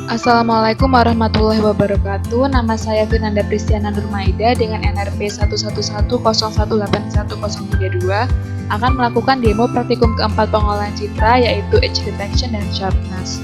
Assalamualaikum warahmatullahi wabarakatuh. Nama saya Finanda Pristiana Nurmaida dengan NRP 11101181032 akan melakukan demo praktikum keempat pengolahan citra yaitu edge detection dan sharpness.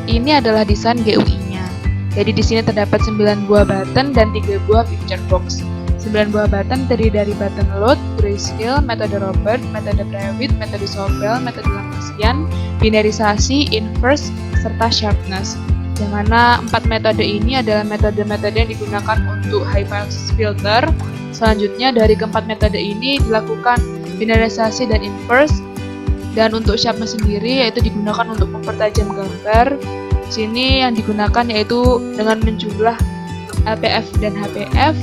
Ini adalah desain GUI-nya. Jadi di sini terdapat 9 buah button dan 3 buah picture box. 9 buah button terdiri dari button load, grayscale, metode Robert, metode private, metode Sobel, metode Laplacian, binarisasi, inverse, serta sharpness. Yang mana 4 metode ini adalah metode-metode yang digunakan untuk high pass filter. Selanjutnya dari keempat metode ini dilakukan binarisasi dan inverse. Dan untuk sharpness sendiri yaitu digunakan untuk mempertajam gambar. Di sini yang digunakan yaitu dengan menjumlah LPF dan HPF.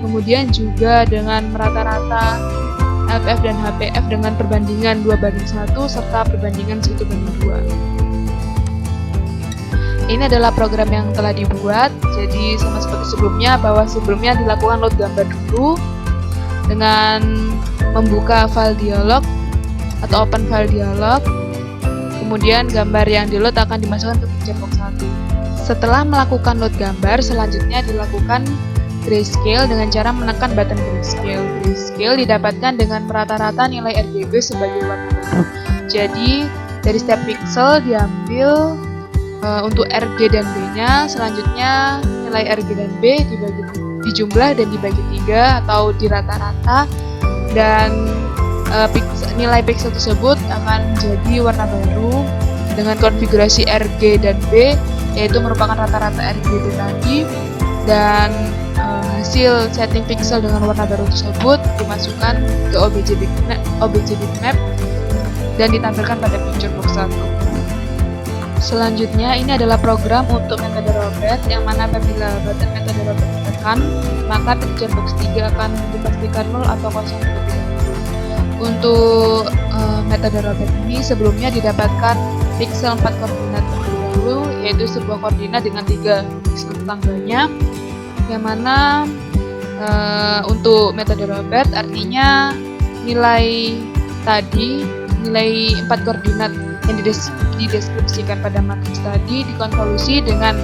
Kemudian juga dengan merata-rata LPF dan HPF dengan perbandingan 2:1 serta perbandingan 1:2. Ini adalah program yang telah dibuat, jadi sama seperti sebelumnya bahwa sebelumnya dilakukan load gambar dulu dengan membuka file dialog atau open file dialog. Kemudian gambar yang di load akan dimasukkan ke picture box 1. Setelah melakukan load gambar, selanjutnya dilakukan grayscale dengan cara menekan button grayscale. Grayscale didapatkan dengan merata-rata nilai RGB sebagai warna baru. Jadi dari setiap pixel diambil untuk RG dan B-nya, selanjutnya nilai RG dan B dijumlah dan dibagi 3 atau dirata-rata, dan nilai pixel tersebut akan menjadi warna baru dengan konfigurasi RG dan B, yaitu merupakan rata-rata RGB tadi, dan hasil setting pixel dengan warna baru tersebut dimasukkan ke OBJ bitmap dan ditampilkan pada picture box 1. Selanjutnya ini adalah program untuk metode Robert, yang mana apabila button metode Robert ditekan, maka picture box 3 akan dipastikan 0 atau kosong terlebih dahulu. Untuk metode Robert ini sebelumnya didapatkan pixel 4 koordinat terlebih dahulu, yaitu sebuah koordinat dengan 3 pixel tetangganya, yang mana untuk metode Robert artinya nilai 4 koordinat yang dideskripsikan pada matriks tadi dikonvolusi dengan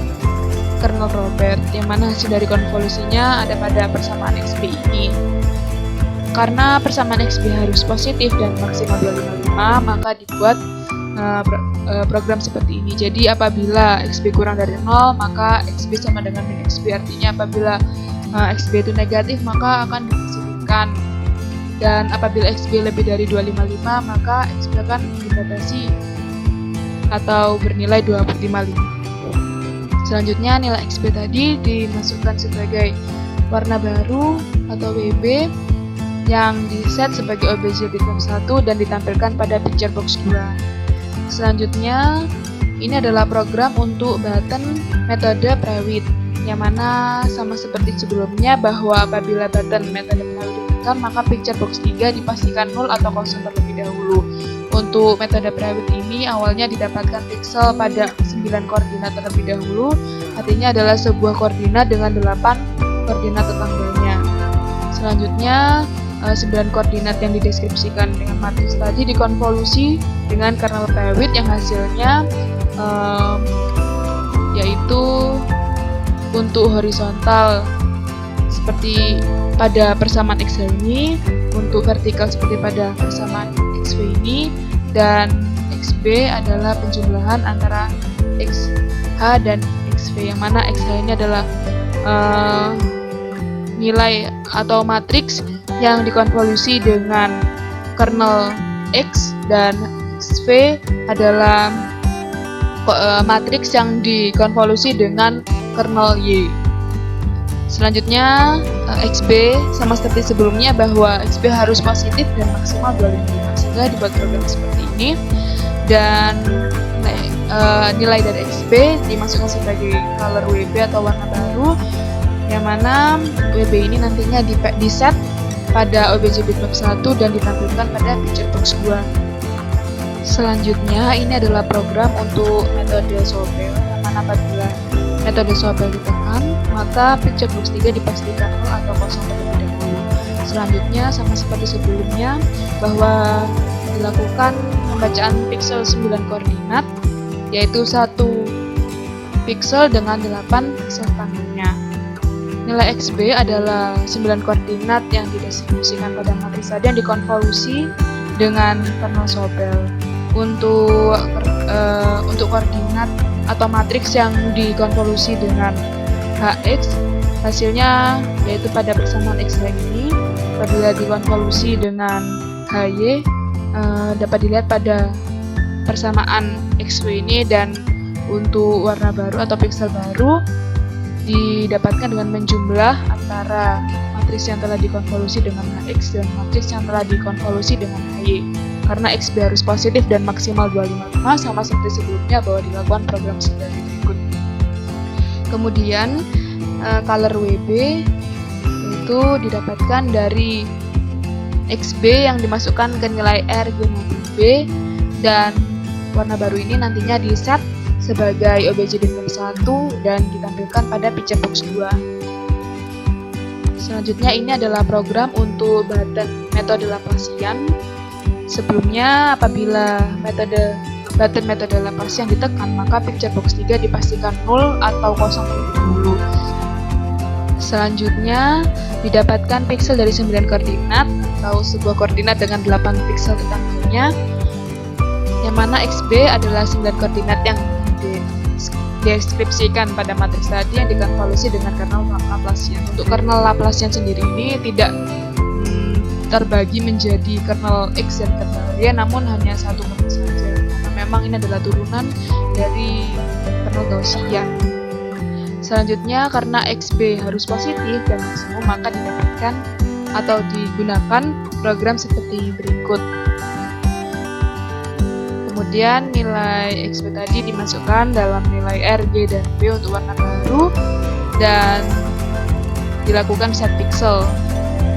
kernel Robert, yang mana hasil dari konvolusinya ada pada persamaan XB ini. Karena persamaan XB harus positif dan maksimal 255, maka dibuat program seperti ini. Jadi apabila XB kurang dari 0, maka XB sama dengan min XB, artinya apabila XB itu negatif maka akan dipositifkan, dan apabila XB lebih dari 255 maka XB akan dibatasi atau bernilai 255. Selanjutnya nilai XB tadi dimasukkan sebagai warna baru atau WB yang diset sebagai OBJ bitmap 1 dan ditampilkan pada picture box 2. Selanjutnya ini adalah program untuk button metode private, yang mana sama seperti sebelumnya bahwa apabila button metode private ditekan maka picture box 3 dipastikan 0 atau kosong terlebih dahulu. Untuk metode private ini awalnya didapatkan pixel pada 9 koordinat terlebih dahulu, artinya adalah sebuah koordinat dengan 8 koordinat tetangganya. Selanjutnya 9 koordinat yang dideskripsikan dengan matriks tadi dikonvolusi dengan kernel private yang hasilnya yaitu untuk horizontal seperti pada persamaan XY ini, untuk vertikal seperti pada persamaan XY ini, dan XB adalah penjumlahan antara XH dan XV, yang mana XH ini adalah nilai atau matriks yang dikonvolusi dengan kernel X, dan XV adalah matriks yang dikonvolusi dengan kernel Y. Selanjutnya XB sama seperti sebelumnya bahwa XB harus positif dan maksimal 255, sehingga dibuat program seperti ini, dan nilai dari XB dimasukkan sebagai color WB atau warna baru, yang mana WB ini nantinya di-set pada OBJ bitmap 1 dan ditampilkan pada picture box 2. Selanjutnya ini adalah program untuk metode Sobel, yang mana apabila metode Sobel ditekan maka picture box 3 dipastikan 0 atau kosong terlebih dahulu. Selanjutnya sama seperti sebelumnya bahwa dilakukan pembacaan pixel 9 koordinat, yaitu 1 piksel dengan 8 piksel tanggalnya. Nilai XB adalah 9 koordinat yang didistribusikan pada matriks tadi yang dikonvolusi dengan kernel Sobel. Untuk koordinat atau matriks yang dikonvolusi dengan HX, hasilnya yaitu pada persamaan X ini apabila dikonvolusi dengan HY dapat dilihat pada persamaan XY ini, dan untuk warna baru atau piksel baru didapatkan dengan menjumlah antara matriks yang telah dikonvolusi dengan HX dan matriks yang telah dikonvolusi dengan HY. Karena XB harus positif dan maksimal 255 sama seperti sebelumnya bahwa dilakukan program sebagai berikut. Kemudian color WB itu didapatkan dari XB yang dimasukkan ke nilai R, G, maupun B, dan warna baru ini nantinya di-set sebagai OBJ bitmap 1 dan ditampilkan pada picture box 2. Selanjutnya ini adalah program untuk button metode Laplacian. Sebelumnya apabila button metode Laplacian ditekan, maka picture box 3 dipastikan 0 atau kosong terlebih dahulu. Selanjutnya didapatkan piksel dari 9 koordinat atau sebuah koordinat dengan 8 piksel tetanggalnya, yang mana XB adalah 9 koordinat yang dideskripsikan pada matriks tadi yang dikonvolusi dengan kernel Laplacian. Untuk kernel Laplacian sendiri ini tidak terbagi menjadi kernel X dan kernel Y, namun hanya satu kernel saja. Karena memang ini adalah turunan dari kernel Gaussian. Selanjutnya, karena XB harus positif dan maksimum, maka didapatkan atau digunakan program seperti berikut. Kemudian nilai XB tadi dimasukkan dalam nilai R, G, dan B untuk warna baru dan dilakukan set pixel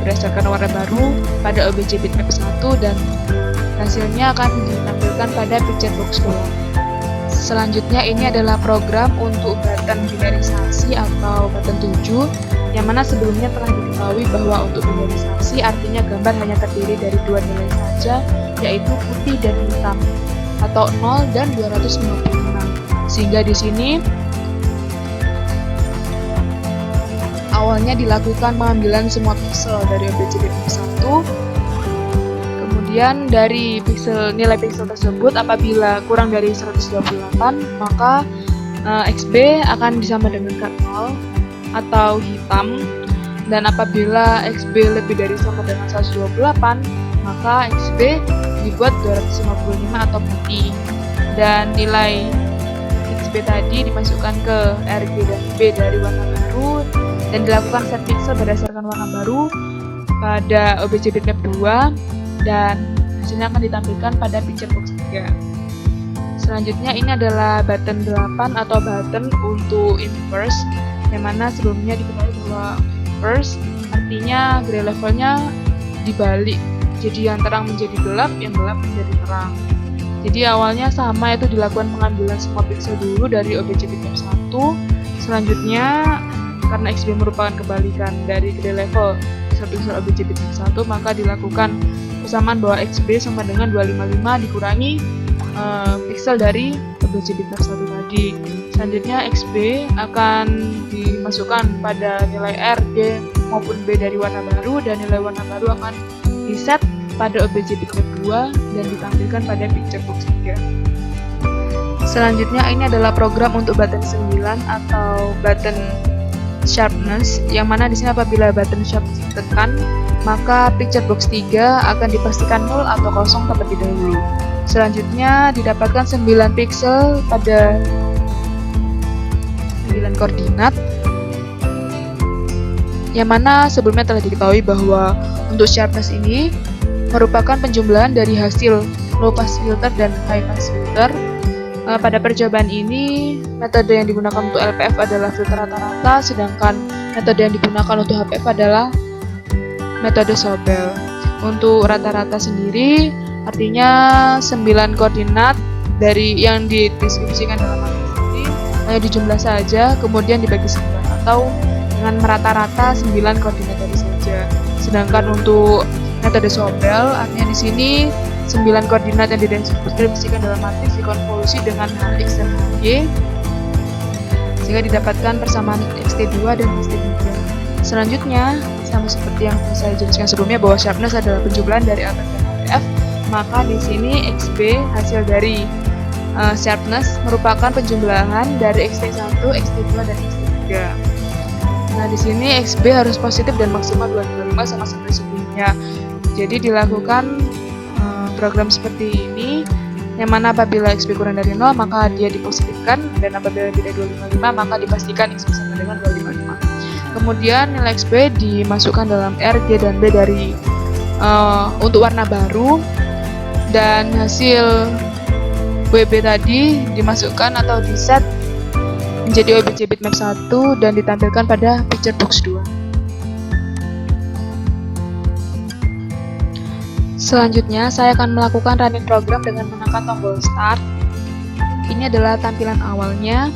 berdasarkan warna baru pada OBJ bitmap 1 dan hasilnya akan ditampilkan pada picture box 2. Selanjutnya ini adalah program untuk button binarisasi atau button 7, yang mana sebelumnya telah diketahui bahwa untuk binarisasi artinya gambar hanya terdiri dari dua nilai saja, yaitu putih dan hitam, atau 0 dan 256. Sehingga di sini awalnya dilakukan pengambilan semua piksel dari OBJ bitmap 1. Kemudian dari nilai piksel tersebut apabila kurang dari 128, maka XB akan disama dengan 0 atau hitam, dan apabila XB lebih dari sama dengan 128, maka XB dibuat 255 atau putih, dan nilai XB tadi dimasukkan ke RG dan B dari warna baru dan dilakukan set pixel berdasarkan warna baru pada OBJ bitmap 2 dan hasilnya akan ditampilkan pada picture box 3. Selanjutnya ini adalah button 8 atau button untuk inverse, yang mana sebelumnya diketahui bahwa inverse artinya gray levelnya dibalik. Jadi yang terang menjadi gelap, yang gelap menjadi terang. Jadi awalnya sama, itu dilakukan pengambilan semua piksel dulu dari OBJ bitmap 1. Selanjutnya karena XB merupakan kebalikan dari gray level piksel-piksel OBJ bitmap 1, maka dilakukan persamaan bahwa XB sama dengan 255 dikurangi piksel dari OBJ bitmap 1 tadi. Selanjutnya XB akan dimasukkan pada nilai R, G, maupun B dari warna baru, dan nilai warna baru akan di-set pada OBJ bitmap 2 dan ditampilkan pada picture box 3. Selanjutnya ini adalah program untuk button 9 atau button sharpness, yang mana di sini apabila button sharpness ditekan, maka picture box 3 akan dipastikan 0 atau kosong terlebih dahulu. Selanjutnya didapatkan 9 piksel pada 9 koordinat, yang mana sebelumnya telah diketahui bahwa untuk sharpness ini merupakan penjumlahan dari hasil low pass filter dan high pass filter. Pada percobaan ini, metode yang digunakan untuk LPF adalah filter rata-rata, sedangkan metode yang digunakan untuk HPF adalah metode Sobel. Untuk rata-rata sendiri, artinya 9 koordinat dari yang dideskripsikan dalam matriks ini hanya dijumlah saja, kemudian dibagi 9, atau dengan merata-rata 9 koordinat tadi saja. Sedangkan untuk metode Sobel, artinya di sini 9 koordinat yang dideskripsikan dalam matriks dikonvolusi dengan HX dan HY, sehingga didapatkan persamaan xt2 dan xt3. Selanjutnya, sama seperti yang saya jelaskan sebelumnya bahwa sharpness adalah penjumlahan dari LPF dan HPF, maka di sini XB hasil dari sharpness merupakan penjumlahan dari xt1, xt2 dan xt3. Nah, di sini XB harus positif dan maksimal 255 sama seperti sebelumnya. Jadi dilakukan program seperti ini, yang mana apabila XB kurang dari 0 maka dia dipositifkan, dan apabila lebih dari 255 maka dipastikan XB sama dengan 255. Kemudian nilai XB dimasukkan dalam R, G, dan B dari untuk warna baru, dan hasil WB tadi dimasukkan atau diset menjadi OBJ bitmap 1 dan ditampilkan pada picture box 2. Selanjutnya, saya akan melakukan running program dengan menekan tombol start. Ini adalah tampilan awalnya.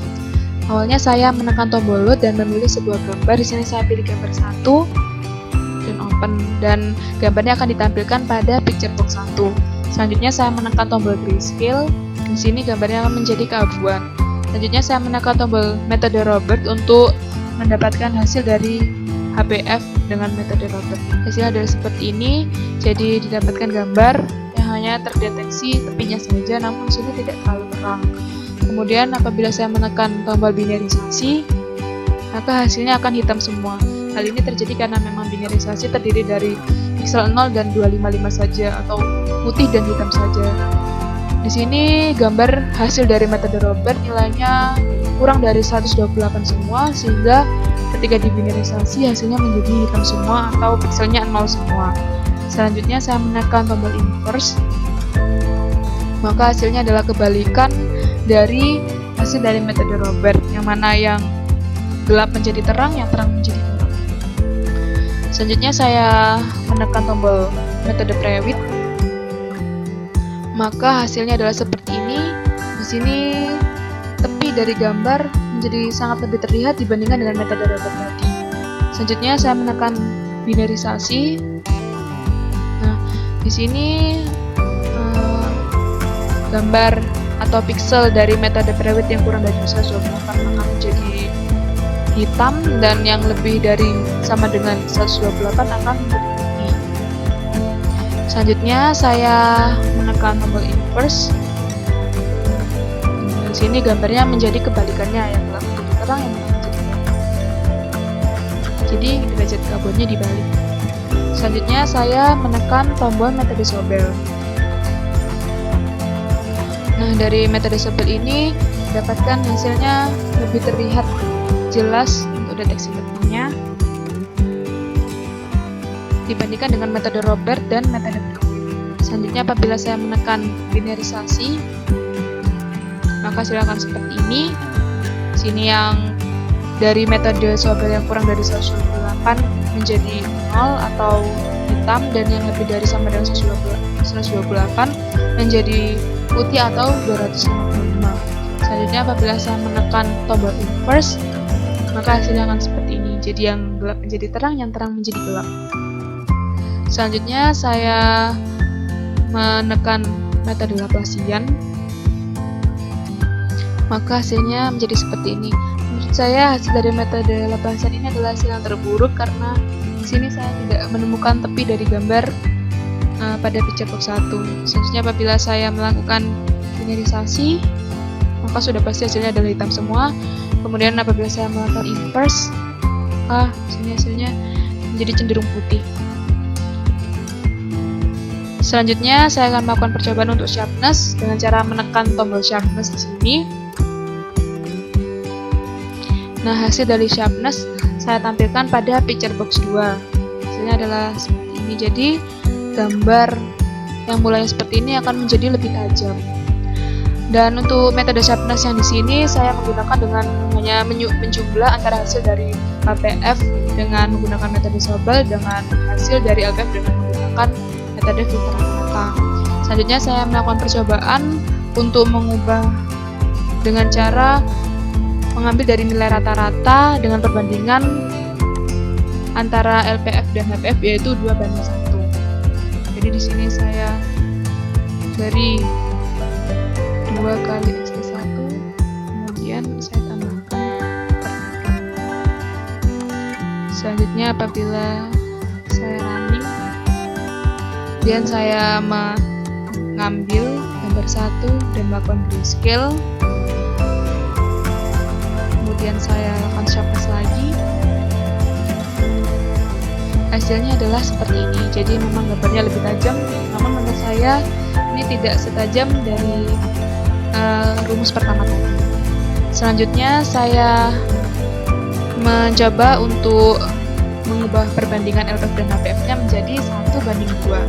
Awalnya saya menekan tombol load dan memilih sebuah gambar. Di sini saya pilih gambar 1 dan open, dan gambarnya akan ditampilkan pada picture box 1. Selanjutnya saya menekan tombol grayscale. Di sini gambarnya akan menjadi keabuan. Selanjutnya saya menekan tombol metode Robert untuk mendapatkan hasil dari HPF dengan metode Robert. Hasilnya adalah seperti ini. Jadi didapatkan gambar yang hanya terdeteksi tepinya saja, namun di sini tidak terlalu terang. Kemudian apabila saya menekan tombol binarisasi, maka hasilnya akan hitam semua. Hal ini terjadi karena memang binarisasi terdiri dari pixel 0 dan 255 saja, atau putih dan hitam saja. Di sini gambar hasil dari metode Robert nilainya kurang dari 128 semua, sehingga ketika dibinarisasi hasilnya menjadi hitam semua atau pixelnya 0 semua. Selanjutnya saya menekan tombol inverse, maka hasilnya adalah kebalikan dari hasil dari metode Robert, yang mana yang gelap menjadi terang, yang terang menjadi gelap. Selanjutnya saya menekan tombol metode Prewitt, maka hasilnya adalah seperti ini. Di sini tepi dari gambar menjadi sangat lebih terlihat dibandingkan dengan metode Robert tadi. Selanjutnya saya menekan binarisasi. Nah, di sini gambar atau pixel dari metode Prewitt yang kurang dari 128 akan menjadi hitam, dan yang lebih dari sama dengan 128 akan menjadi putih. Selanjutnya saya menekan tombol inverse. Di sini gambarnya menjadi kebalikannya, yang gelap menjadi terang, yang terang menjadi gelap. Jadi derajat keabuannya dibalik. Selanjutnya saya menekan tombol metode Sobel. Nah, dari metode Sobel ini dapatkan hasilnya lebih terlihat jelas untuk deteksi tepinya dibandingkan dengan metode Robert dan metode Prewitt. Selanjutnya apabila saya menekan binarisasi, maka hasilnya akan seperti ini. Sini yang dari metode Sobel yang kurang dari 128 menjadi 0 atau hitam, dan yang lebih dari sama dengan 128 menjadi putih atau 255. Selanjutnya apabila saya menekan tombol inverse, maka hasilnya akan seperti ini. Jadi yang gelap menjadi terang, yang terang menjadi gelap. Selanjutnya saya menekan metode Laplacian, maka hasilnya menjadi seperti ini. Menurut saya hasil dari metode Laplacian ini adalah hasil yang terburuk, karena di sini saya tidak menemukan tepi dari gambar pada picture box 1. Selanjutnya apabila saya melakukan binarisasi, maka sudah pasti hasilnya adalah hitam semua. Kemudian apabila saya melakukan inverse, sini hasilnya menjadi cenderung putih. Selanjutnya saya akan melakukan percobaan untuk sharpness dengan cara menekan tombol sharpness di sini. Nah, hasil dari sharpness saya tampilkan pada picture box 2. Hasilnya adalah seperti ini. Jadi gambar yang mulanya seperti ini akan menjadi lebih tajam. Dan untuk metode sharpness yang di sini saya menggunakan dengan hanya menjumlah antara hasil dari HPF dengan menggunakan metode Sobel dengan hasil dari LPF dengan menggunakan metode filteran rata. Selanjutnya saya melakukan percobaan untuk mengubah dengan cara mengambil dari nilai rata-rata dengan perbandingan antara LPF dan HPF, yaitu 2:1. Jadi di sini saya beri 2 kali xt1, kemudian saya tambahkan Selanjutnya apabila saya running, kemudian saya mengambil gambar 1 dan melakukan grayscale, kemudian saya lakukan sharpness lagi, hasilnya adalah seperti ini. Jadi memang gambarnya lebih tajam, namun menurut saya ini tidak setajam dari rumus pertama tadi. Selanjutnya saya mencoba untuk mengubah perbandingan LPF dan HPF-nya menjadi 1:2.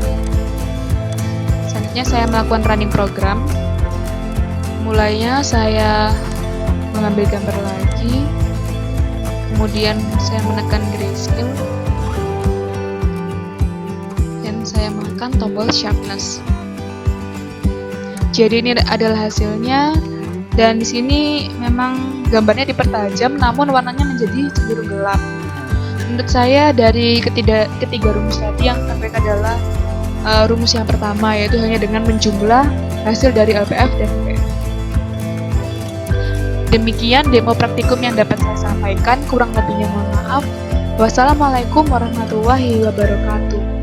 Selanjutnya saya melakukan running program. Mulainya saya mengambil gambar lagi, kemudian saya menekan grayscale, dan saya menekan tombol sharpness. Jadi ini adalah hasilnya, dan di sini memang gambarnya dipertajam, namun warnanya menjadi cenderung gelap. Menurut saya dari ketiga rumus tadi yang terbaik adalah rumus yang pertama, yaitu hanya dengan menjumlah hasil dari LPF dan HPF. Demikian demo praktikum yang dapat saya sampaikan, kurang lebihnya mohon maaf. Wassalamualaikum warahmatullahi wabarakatuh.